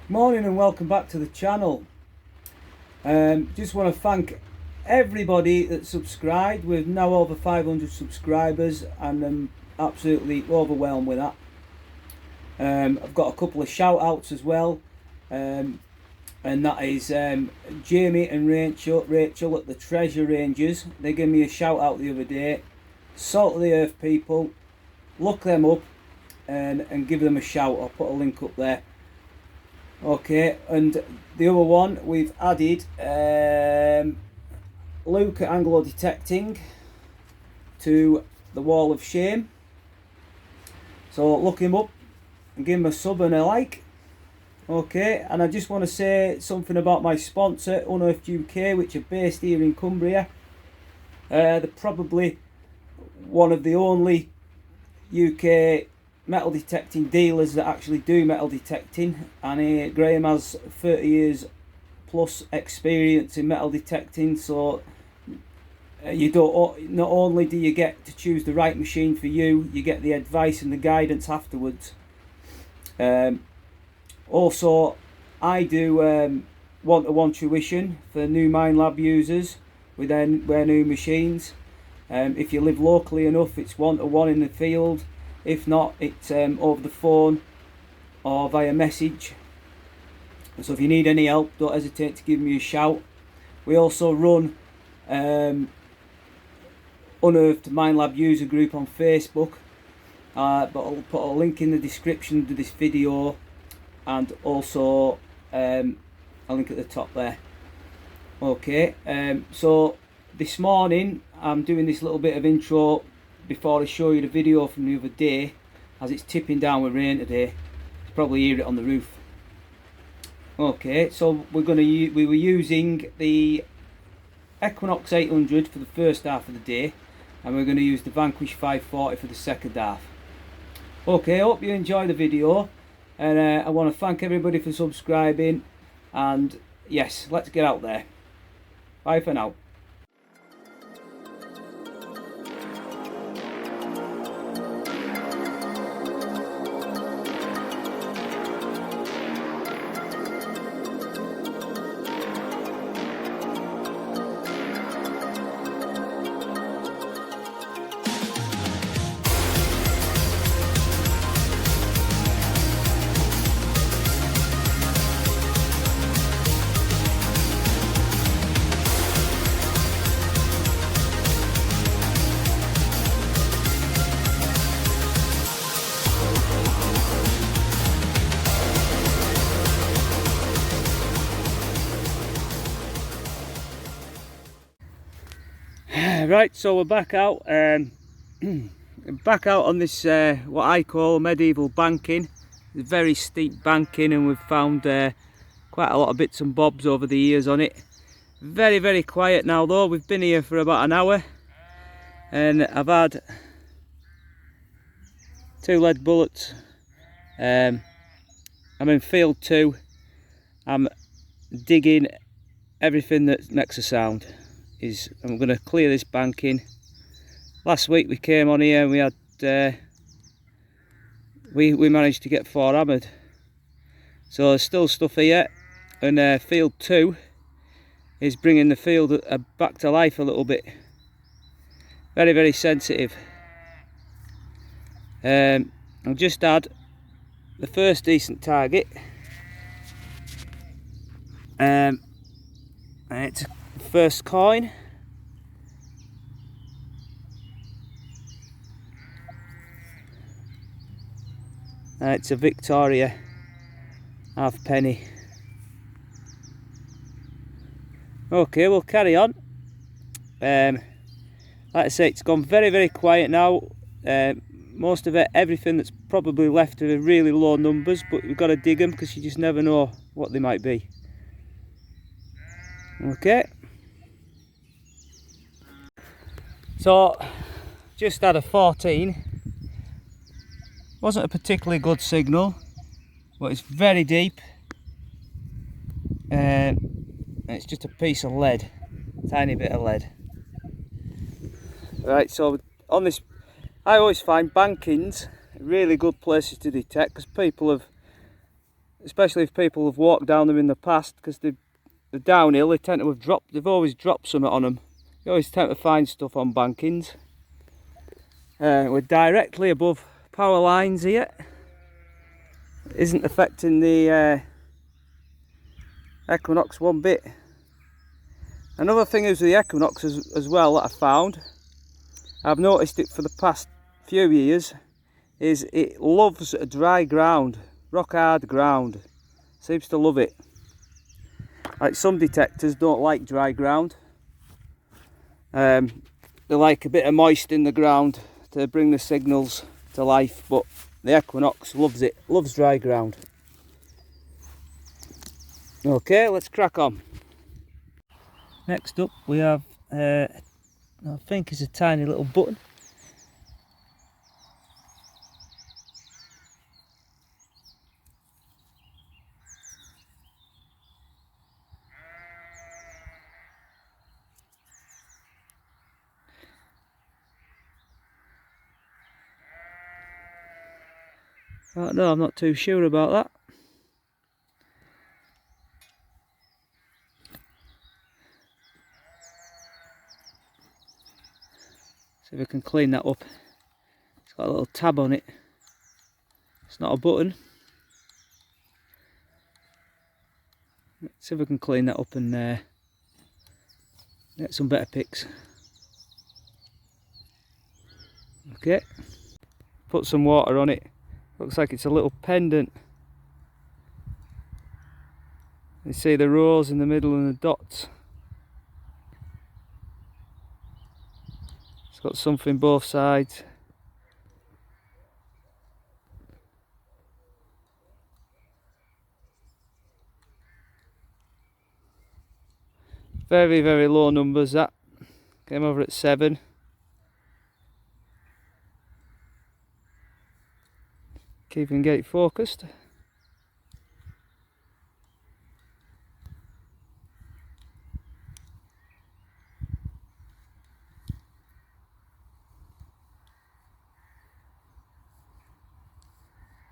Morning and welcome back to the channel. Just want to thank everybody that subscribed. We're now over 500 subscribers and I'm absolutely overwhelmed with that. I've got a couple of shout outs as well, and that is Jamie and Rachel at the Treasure Rangers. They gave me a shout out the other day. Salt of the Earth people, look them up and give them a shout. I'll put a link up there. Okay, and the other one we've added Luke at Anglo Detecting to the Wall of Shame. So look him up and give him a sub and a like. Okay, and I just want to say something about my sponsor, Unearthed UK, which are based here in Cumbria. They're probably one of the only UK metal detecting dealers that actually do metal detecting, and Graham has 30 years plus experience in metal detecting, so you don't, not only do you get to choose the right machine for you, you get the advice and the guidance afterwards. Also I do one-to-one tuition for new minelab users with their new machines. If you live locally enough, it's one-to-one in the field. If not, it's over the phone or via message. So if you need any help, don't hesitate to give me a shout. We also run Unearthed Minelab user group on Facebook, but I'll put a link in the description to this video and also a link at the top there. Okay, so this morning I'm doing this little bit of intro before I show you the video from the other day, as it's tipping down with rain today. You probably hear it on the roof. Okay, so we were using the Equinox 800 for the first half of the day, and we're going to use the Vanquish 540 for the second half. Okay, I hope you enjoy the video, and I want to thank everybody for subscribing, and yes, let's get out there. Bye for now. Right, so we're back out, back out on this what I call medieval banking. It's very steep banking, and we've found quite a lot of bits and bobs over the years on it. Very quiet now though. We've been here for about an hour, and I've had 2 lead bullets. I'm in field 2. I'm digging everything that makes a sound. I'm going to clear this banking. Last week we came on here and we had we managed to get 4 hammered. So there's still stuff here, and field 2 is bringing the field back to life a little bit. Very sensitive. I've just had the first decent target. It's first coin. It's a Victoria halfpenny. Okay, we'll carry on. Like I say, it's gone very quiet now. Most of it, everything that's probably left are really low numbers, but we've got to dig them because you just never know what they might be. Okay, so just had a 14. Wasn't a particularly good signal, but it's very deep, and it's just a piece of lead, tiny bit of lead. Right, so on this, I always find bankings really good places to detect, because people have especially if people have walked down them in the past, because they're downhill. They tend to have dropped. They've always dropped something on them. You always tend to find stuff on bankings. We're directly above power lines here. It isn't affecting the equinox one bit. Another thing is with the equinox as well that I found, I've noticed it for the past few years, is it loves a dry ground, rock hard ground. Seems to love it. Like some detectors don't like dry ground. They like a bit of moist in the ground to bring the signals to life, but the equinox loves it, loves dry ground. Okay, let's crack on. Next up we have, I think it's a tiny little button. No, I'm not too sure about that. See if I can clean that up. It's got a little tab on it. It's not a button. Let's see if I can clean that up and get some better pics. Okay. Put some water on it. Looks like it's a little pendant. You see the rows in the middle and the dots. It's got something both sides. Very, very low numbers that. Came over at 7. Keep and get it focused.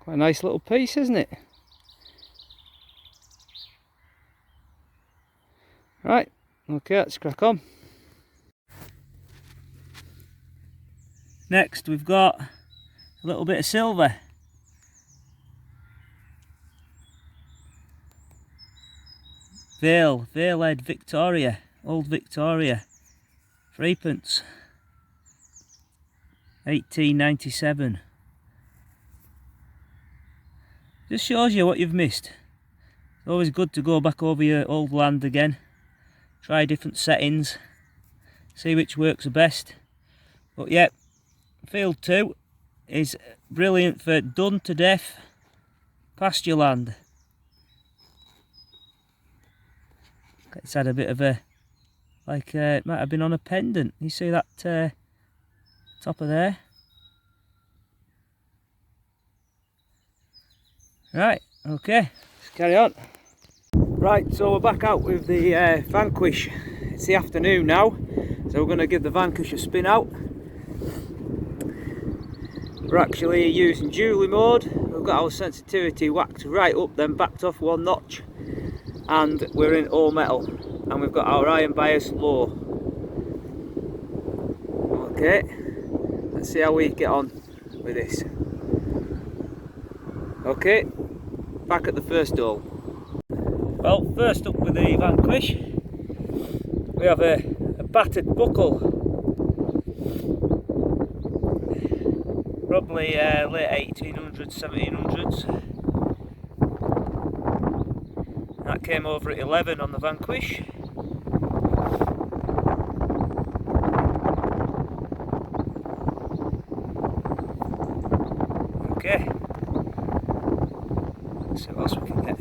Quite a nice little piece, isn't it? Right, okay, let's crack on. Next we've got a little bit of silver. Valehead Victoria, Old Victoria, 3p, 1897. Just shows you what you've missed. It's always good to go back over your old land again, try different settings, see which works the best. But yeah, field 2 is brilliant for done to death pasture land. It's had a bit of a, like it might have been on a pendant. You see that top of there? Right, okay, let's carry on. Right, so we're back out with the vanquish. It's the afternoon now, so we're going to give the vanquish a spin out. We're actually using dually mode. We've got our sensitivity whacked right up, then backed off 1 notch. And we're in all metal, and we've got our iron bias low. Okay, let's see how we get on with this. Okay, back at the first hole. Well, first up with the vanquish, we have a battered buckle, probably late 1800s, 1700s. That came over at 11 on the vanquish. Okay, let's see what else we can get.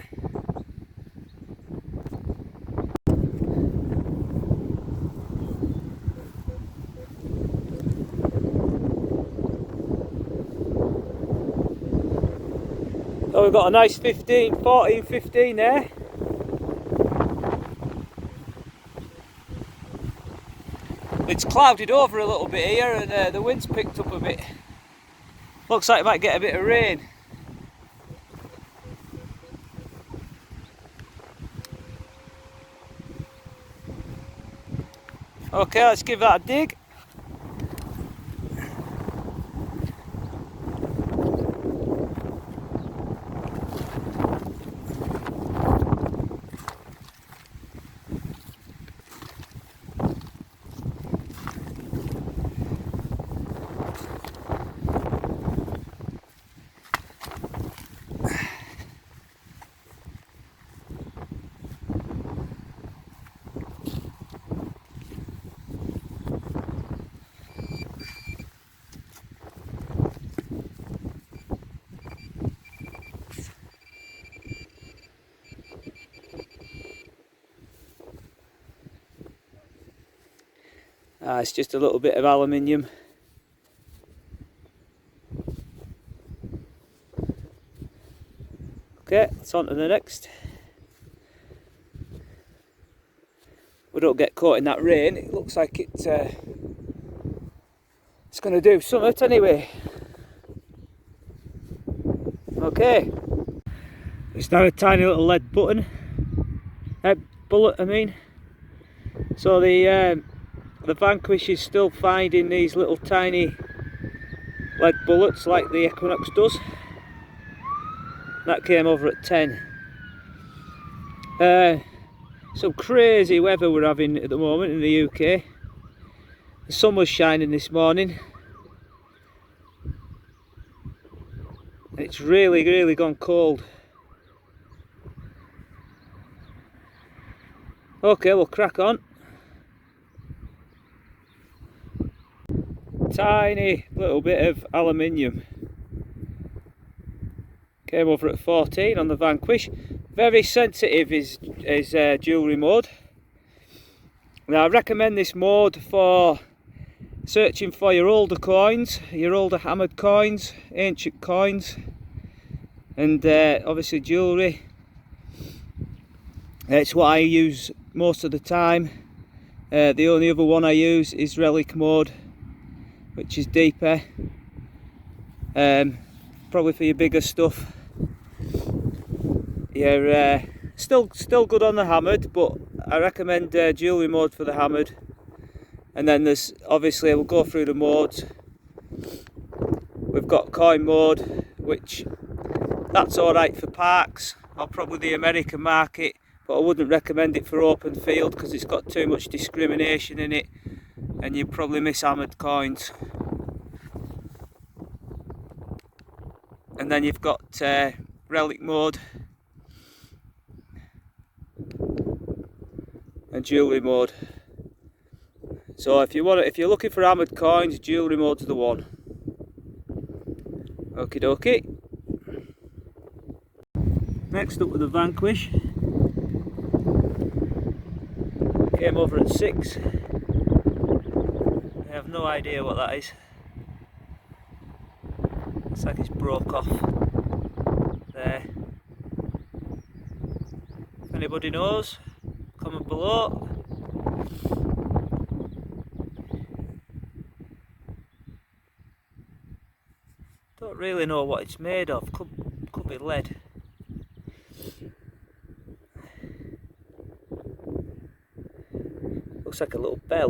So we've got a nice 14, 15 there. It's clouded over a little bit here, and the wind's picked up a bit. Looks like it might get a bit of rain. Okay, let's give that a dig. It's just a little bit of aluminium. Okay, it's on to the next. We don't get caught in that rain. It looks like it's going to do something anyway. Okay, it's now a tiny little lead bullet. I mean, so the Vanquish is still finding these little tiny lead bullets like the Equinox does. That came over at 10. Some crazy weather we're having at the moment in the UK. The sun was shining this morning. It's really gone cold. Okay, we'll crack on. Tiny little bit of aluminium. Came over at 14 on the Vanquish. Very sensitive is jewellery mode. Now I recommend this mode for searching for your older coins, your older hammered coins, ancient coins, and obviously jewellery. It's what I use most of the time. The only other one I use is relic mode, which is deeper. Probably for your bigger stuff. You're still good on the hammered, but I recommend jewellery mode for the hammered. And then there's, obviously we'll go through the modes. We've got coin mode, which that's alright for parks or probably the American market, but I wouldn't recommend it for open field because it's got too much discrimination in it and you probably miss hammered coins. And then you've got relic mode and jewellery mode. So if you're looking for hammered coins, jewellery mode's the one. Okie dokie. Next up with the Vanquish. Came over at 6. I have no idea what that is. Looks like it's broke off there. If anybody knows, comment below. Don't really know what it's made of. Could be lead. Looks like a little bell.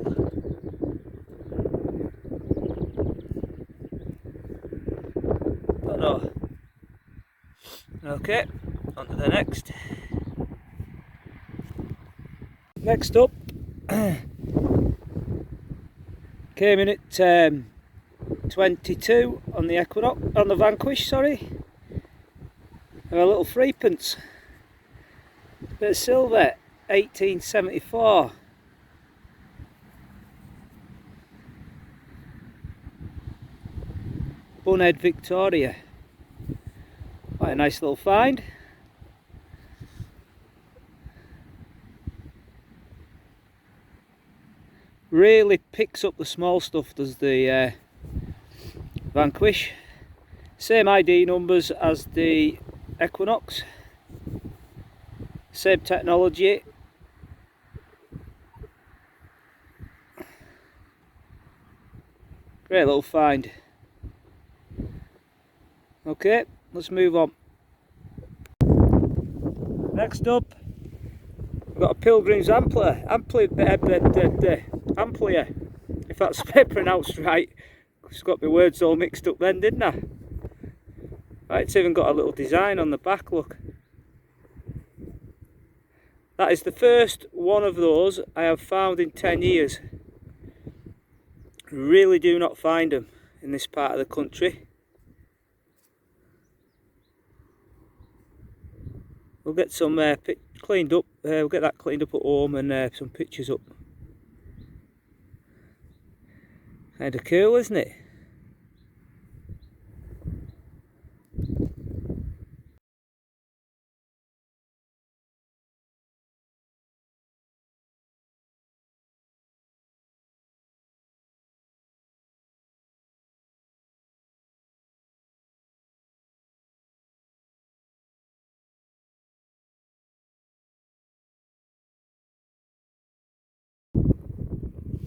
Don't know. Okay, on to the next. Next up, came in at 22 on the Equinox, on the Vanquish, sorry. And a little threepence. Bit of silver, 1874. Bunhead Victoria. Quite a nice little find. Really picks up the small stuff, does the Vanquish. Same ID numbers as the Equinox. Same technology. Great little find. Okay, let's move on. Next up, we've got a Pilgrim's Ampler Amplia, if that's pronounced right. It's got my words all mixed up then, didn't I? Right, it's even got a little design on the back, look. That is the first one of those I have found in 10 years. Really do not find them in this part of the country. We'll get some cleaned up, we'll get that cleaned up at home and some pictures up. Kind of cool, isn't it?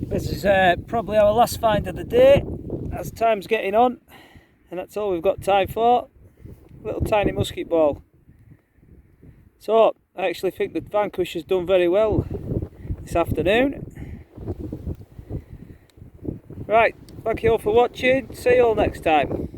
This is probably our last find of the day, as time's getting on, and that's all we've got time for. Little tiny musket ball. So I actually think the vanquish has done very well this afternoon. Right, thank you all for watching. See you all next time.